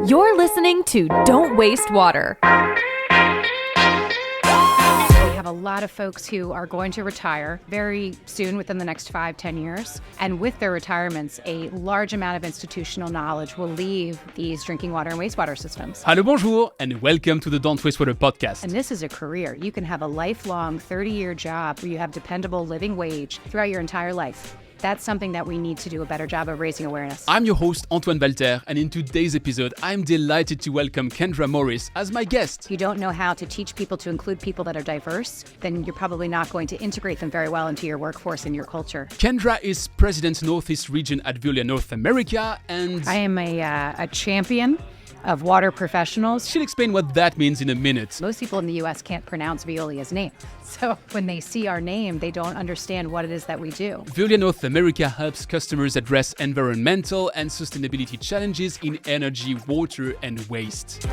You're listening to Don't Waste Water. We have a lot of folks who are going to retire very soon, within the next 5-10 years. And with their retirements, a large amount of institutional knowledge will leave these drinking water and wastewater systems. Hello, bonjour, and welcome to the Don't Waste Water podcast. And this is a career. You can have a lifelong 30-year job where you have dependable living wage throughout your entire life. That's something that we need to do a better job of raising awareness. I'm your host, Antoine Walter, and in today's episode, I'm delighted to welcome Kendra Morris as my guest. If you don't know how to teach people to include people that are diverse, then you're probably not going to integrate them very well into your workforce and your culture. Kendra is President Northeast Region at Veolia North America, and I am a champion of water professionals. she'll explain what that means in a minute. Most people in the U.S. can't pronounce Veolia's name. So when they see our name, they don't understand what it is that we do. Veolia North America helps customers address environmental and sustainability challenges in energy, water, and waste.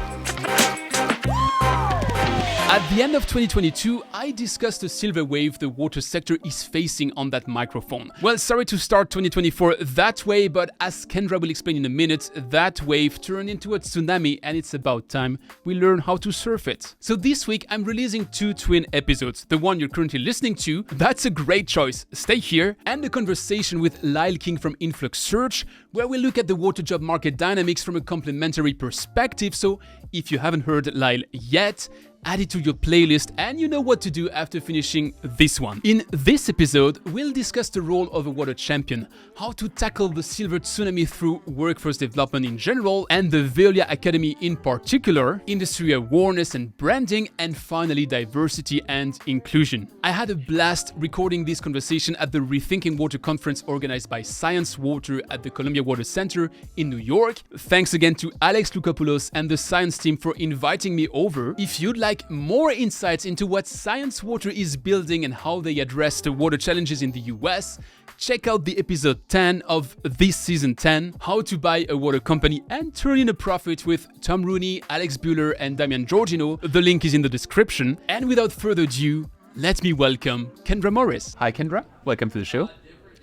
At the end of 2022, I discussed the silver wave the water sector is facing on that microphone. Well, sorry to start 2024 that way, but as Kendra will explain in a minute, that wave turned into a tsunami and it's about time we learn how to surf it. So this week, I'm releasing 2 twin episodes. The one you're currently listening to, that's a great choice. Stay here. And a conversation with Lyle King from Influx Search, where we look at the water job market dynamics from a complementary perspective. So if you haven't heard Lyle yet, add it to your playlist and you know what to do after finishing this one. In this episode, we'll discuss the role of a water champion, how to tackle the silver tsunami through workforce development in general and the Veolia Academy in particular, industry awareness and branding, and finally diversity and inclusion. I had a blast recording this conversation at the Rethinking Water conference organized by Science Water at the Columbia Water Center in New York. Thanks again to Alex Loukopoulos and the science team for inviting me over. If you'd like more insights into what Science Water is building and how they address the water challenges in the US, check out the episode 10 of this season 10, How to Buy a Water Company and Turn in a Profit with Tom Rooney, Alex Buehler, and Damian Giorgino. The link is in the description. And without further ado, let me welcome Kendra Morris. Hi Kendra, welcome to the show.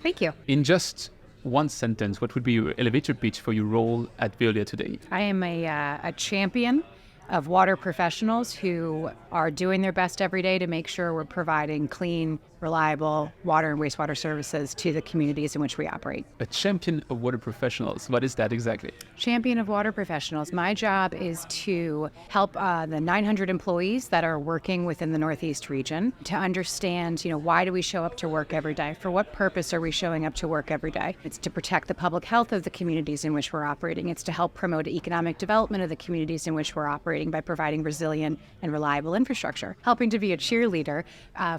Thank you. In just one sentence, what would be your elevator pitch for your role at Veolia today? I am a champion of water professionals who are doing their best every day to make sure we're providing clean, reliable water and wastewater services to the communities in which we operate. A champion of water professionals. What is that exactly? Champion of water professionals. My job is to help the 900 employees that are working within the Northeast region to understand, why do we show up to work every day? For what purpose are we showing up to work every day? It's to protect the public health of the communities in which we're operating. It's to help promote economic development of the communities in which we're operating by providing resilient and reliable infrastructure. Helping to be a cheerleader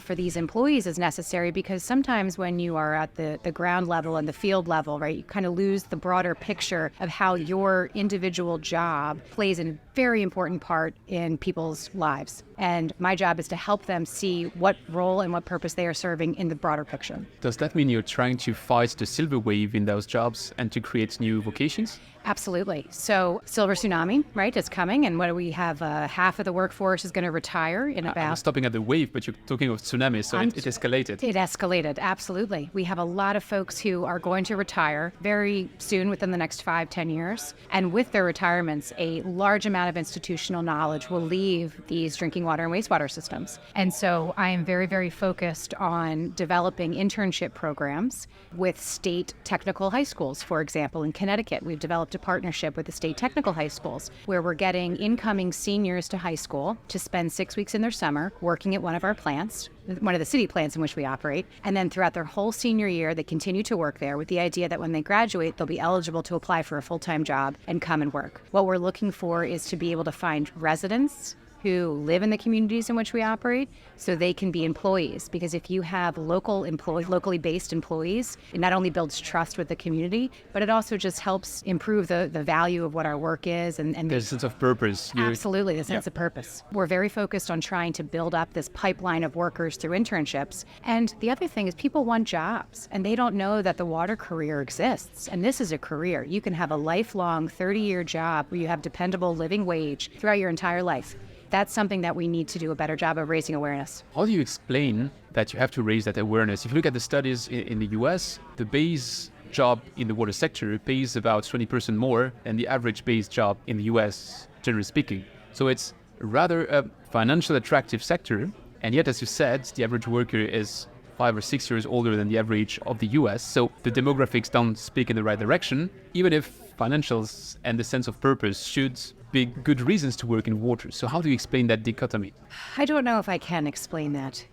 for these employees is necessary because sometimes when you are at the ground level and the field level, right, you kind of lose the broader picture of how your individual job plays a very important part in people's lives. And my job is to help them see what role and what purpose they are serving in the broader picture. Does that mean you're trying to fight the silver wave in those jobs and to create new vocations? Absolutely. So silver tsunami, right, is coming. And what do we have? Half of the workforce is going to retire in about... I'm stopping at the wave, but you're talking of tsunami, so it escalated. It escalated, absolutely. We have a lot of folks who are going to retire very soon, within the next 5-10 years. And with their retirements, a large amount of institutional knowledge will leave these drinking water and wastewater systems. And so I am very, very focused on developing internship programs with state technical high schools. For example, in Connecticut, we've developed a partnership with the state technical high schools where we're getting incoming seniors to high school to spend 6 weeks in their summer working at one of our plants, one of the city plants in which we operate. And then throughout their whole senior year, they continue to work there with the idea that when they graduate, they'll be eligible to apply for a full-time job and come and work. What we're looking for is to be able to find residents who live in the communities in which we operate so they can be employees. Because if you have locally based employees, it not only builds trust with the community, but it also just helps improve the value of what our work is. And there's a sense of purpose. Absolutely, the sense of purpose. We're very focused on trying to build up this pipeline of workers through internships. And the other thing is people want jobs and they don't know that the water career exists. And this is a career. You can have a lifelong 30-year job where you have dependable living wage throughout your entire life. That's something that we need to do a better job of raising awareness. How do you explain that you have to raise that awareness? If you look at the studies in the US, the base job in the water sector pays about 20% more than the average base job in the US, generally speaking. So it's rather a financially attractive sector. And yet, as you said, the average worker is 5 or 6 years older than the average of the US. So the demographics don't speak in the right direction, even if financials and the sense of purpose should be good reasons to work in water. So how do you explain that dichotomy? I don't know if I can explain that.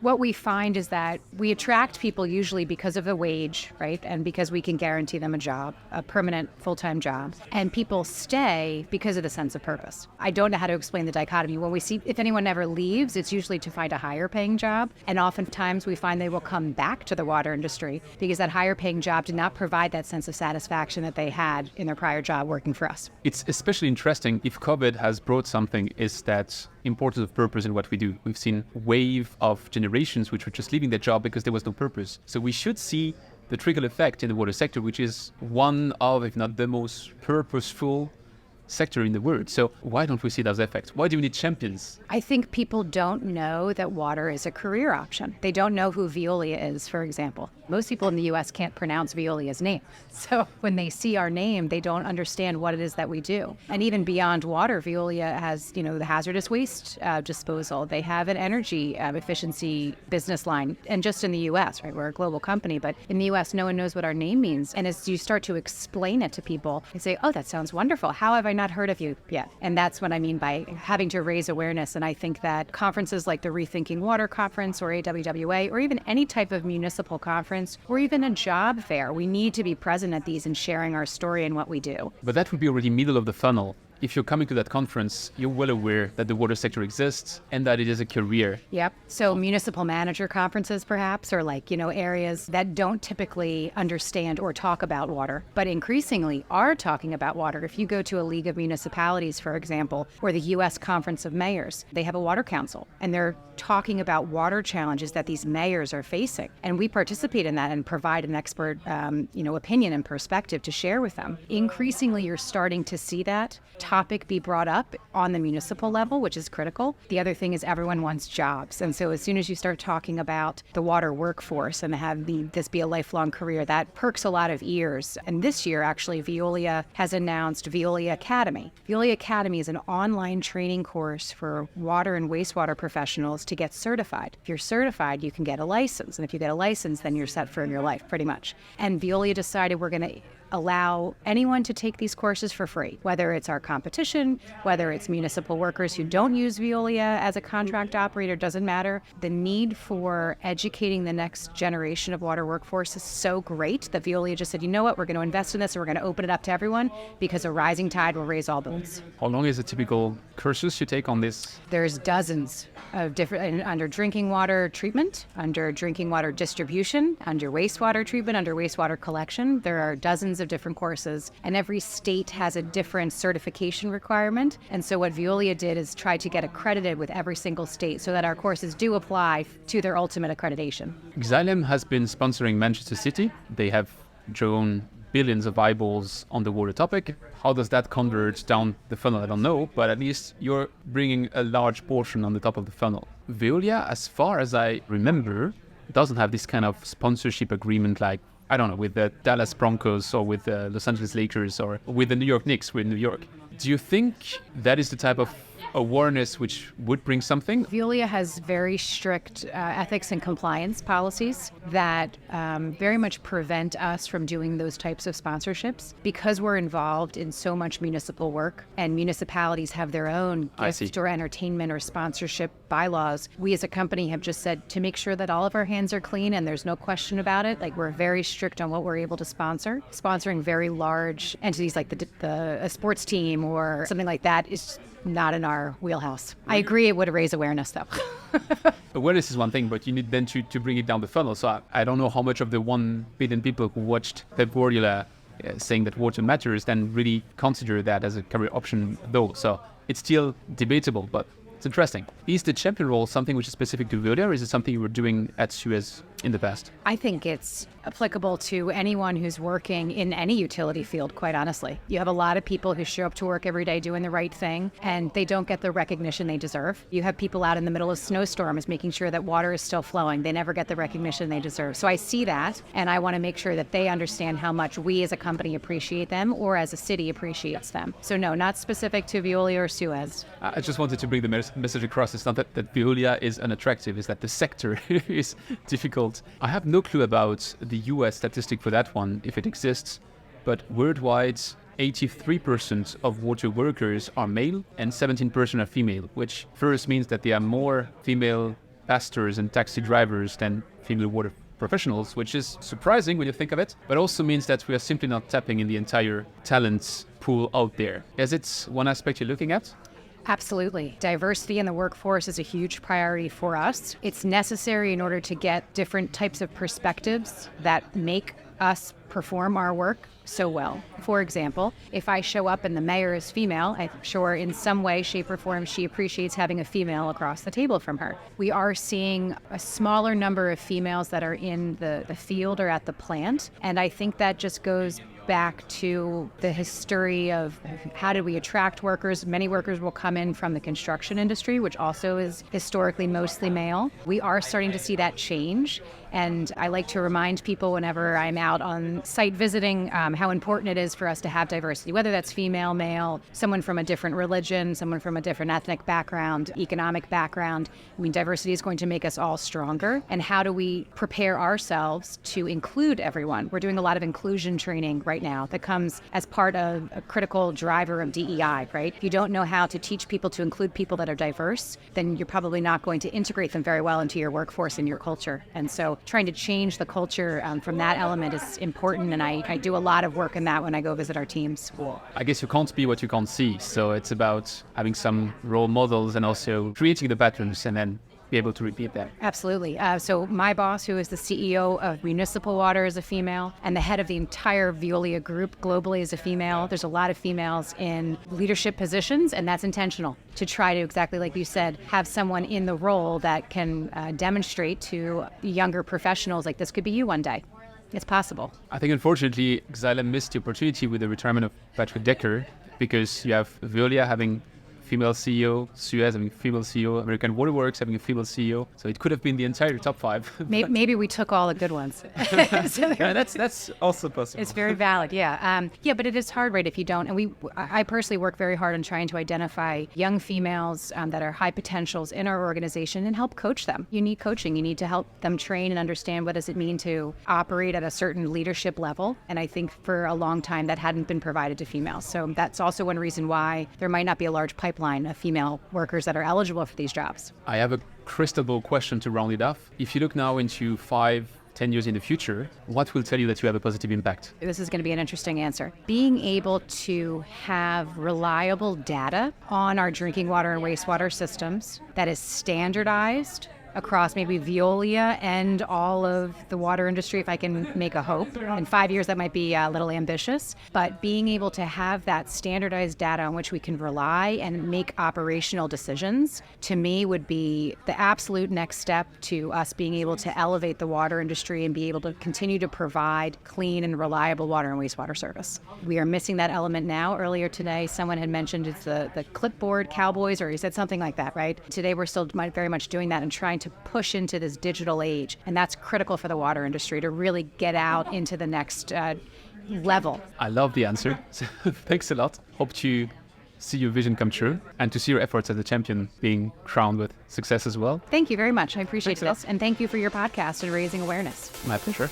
What we find is that we attract people usually because of a wage, right? And because we can guarantee them a job, a permanent full-time job. And people stay because of the sense of purpose. I don't know how to explain the dichotomy. When we see, if anyone ever leaves, it's usually to find a higher paying job. And oftentimes we find they will come back to the water industry because that higher paying job did not provide that sense of satisfaction that they had in their prior job working for us. It's especially interesting, if COVID has brought something, is that importance of purpose in what we do. We've seen wave of generations which were just leaving their job because there was no purpose. So we should see the trickle effect in the water sector, which is one of, if not the most purposeful sector in the world. So why don't we see those effects? Why do we need champions? I think people don't know that water is a career option. They don't know who Veolia is, for example. Most people in the US can't pronounce Veolia's name. So when they see our name, they don't understand what it is that we do. And even beyond water, Veolia has, the hazardous waste disposal. They have an energy efficiency business line. And just in the US, right, we're a global company, but in the US, no one knows what our name means. And as you start to explain it to people, they say, oh, that sounds wonderful. How have I not heard of you yet? And that's what I mean by having to raise awareness. And I think that conferences like the Rethinking Water Conference or AWWA, or even any type of municipal conference, or even a job fair, we need to be present at these and sharing our story and what we do. But that would be already middle of the funnel. If you're coming to that conference, you're well aware that the water sector exists and that it is a career. Yep. So municipal manager conferences, perhaps, or areas that don't typically understand or talk about water, but increasingly are talking about water. If you go to a League of Municipalities, for example, or the U.S. Conference of Mayors, they have a water council, and they're talking about water challenges that these mayors are facing. And we participate in that and provide an expert, opinion and perspective to share with them. Increasingly, you're starting to see that topic be brought up on the municipal level, which is critical. The other thing is everyone wants jobs. And so as soon as you start talking about the water workforce and have this be a lifelong career, that perks a lot of ears. And this year, actually, Veolia has announced Veolia Academy. Veolia Academy is an online training course for water and wastewater professionals to get certified. If you're certified, you can get a license. And if you get a license, then you're set for your life, pretty much. And Veolia decided we're going to allow anyone to take these courses for free, whether it's our competition, whether it's municipal workers who don't use Veolia as a contract operator, doesn't matter. The need for educating the next generation of water workforce is so great that Veolia just said, you know what, we're going to invest in this and we're going to open it up to everyone because a rising tide will raise all boats. How long is a typical cursus you take on this? There's dozens of different, under drinking water treatment, under drinking water distribution, under wastewater treatment, under wastewater collection. There are dozens of different courses, and every state has a different certification requirement. And so what Veolia did is try to get accredited with every single state so that our courses do apply to their ultimate accreditation. Xylem has been sponsoring Manchester City. They have drawn billions of eyeballs on the water topic. How does that convert down the funnel? I don't know, but at least you're bringing a large portion on the top of the funnel. Veolia, as far as I remember, doesn't have this kind of sponsorship agreement like, I don't know, with the Dallas Broncos or with the Los Angeles Lakers or with the New York Knicks with New York. Do you think that is the type of awareness which would bring something? Veolia has very strict ethics and compliance policies that very much prevent us from doing those types of sponsorships because we're involved in so much municipal work and municipalities have their own gift or entertainment or sponsorship bylaws. We as a company have just said to make sure that all of our hands are clean and there's no question about it. Like we're very strict on what we're able to sponsor. Sponsoring very large entities like a sports team or something like that is not in our wheelhouse. I agree it would raise awareness though. Awareness is one thing, but you need then to bring it down the funnel. So I don't know how much of the 1 billion people who watched Pep Guardiola saying that water matters then really consider that as a career option though. So it's still debatable, but It's interesting. Is the champion role something which is specific to Veolia, or is it something you were doing at Suez in the past? I think it's applicable to anyone who's working in any utility field, quite honestly. You have a lot of people who show up to work every day doing the right thing, and they don't get the recognition they deserve. You have people out in the middle of snowstorms making sure that water is still flowing. They never get the recognition they deserve. So I see that, and I want to make sure that they understand how much we as a company appreciate them, or as a city appreciates them. So no, not specific to Veolia or Suez. I just wanted to bring the message across. It's not that Veolia is unattractive, it's that the sector is difficult. I have no clue about the US statistic for that one, if it exists, but worldwide, 83% of water workers are male and 17% are female, which first means that there are more female pastors and taxi drivers than female water professionals, which is surprising when you think of it, but also means that we are simply not tapping in the entire talent pool out there. Is it one aspect you're looking at? Absolutely. Diversity in the workforce is a huge priority for us. It's necessary in order to get different types of perspectives that make us perform our work so well. For example, if I show up and the mayor is female, I'm sure in some way, shape, or form she appreciates having a female across the table from her. We are seeing a smaller number of females that are in the field or at the plant, and I think that just goes back to the history of how do we attract workers. Many workers will come in from the construction industry, which also is historically mostly male. We are starting to see that change. And I like to remind people whenever I'm out on site visiting how important it is for us to have diversity, whether that's female, male, someone from a different religion, someone from a different ethnic background, economic background. I mean, diversity is going to make us all stronger. And how do we prepare ourselves to include everyone? We're doing a lot of inclusion training right now that comes as part of a critical driver of DEI, right? If you don't know how to teach people to include people that are diverse, then you're probably not going to integrate them very well into your workforce and your culture. And so trying to change the culture from that element is important, and I do a lot of work in that when I go visit our teams. I guess you can't be what you can't see, so it's about having some role models and also creating the patterns and then be able to repeat that. Absolutely. So my boss, who is the CEO of Municipal Water, is a female, and the head of the entire Veolia group globally is a female. There's a lot of females in leadership positions, and that's intentional to try to, exactly like you said, have someone in the role that can demonstrate to younger professionals, like, this could be you one day. It's possible. I think, unfortunately, Xylem missed the opportunity with the retirement of Patrick Decker, because you have Veolia having female CEO, Suez having female CEO, American Waterworks having a female CEO. So it could have been the entire top five. Maybe we took all the good ones. Yeah, that's also possible. It's very valid, yeah. But it is hard, right, if you don't. And I personally work very hard on trying to identify young females that are high potentials in our organization and help coach them. You need coaching. You need to help them train and understand what does it mean to operate at a certain leadership level. And I think for a long time that hadn't been provided to females. So that's also one reason why there might not be a large pipeline of female workers that are eligible for these jobs. I have a crystal ball question to round it off. If you look now into 5-10 years in the future, what will tell you that you have a positive impact? This is going to be an interesting answer. Being able to have reliable data on our drinking water and wastewater systems that is standardized across maybe Veolia and all of the water industry, if I can make a hope. In 5 years, that might be a little ambitious, but being able to have that standardized data on which we can rely and make operational decisions, to me, would be the absolute next step to us being able to elevate the water industry and be able to continue to provide clean and reliable water and wastewater service. We are missing that element now. Earlier today, someone had mentioned it's the clipboard cowboys, or he said something like that, right? Today, we're still very much doing that and trying to push into this digital age. And that's critical for the water industry to really get out into the next level. I love the answer. Thanks a lot. Hope to see your vision come true and to see your efforts as a champion being crowned with success as well. Thank you very much. I appreciate this. And thank you for your podcast and raising awareness. My pleasure.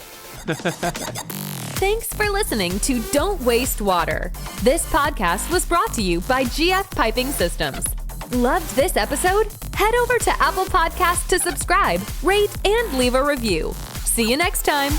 Thanks for listening to Don't Waste Water. This podcast was brought to you by GF Piping Systems. Loved this episode? Head over to Apple Podcasts to subscribe, rate, and leave a review. See you next time.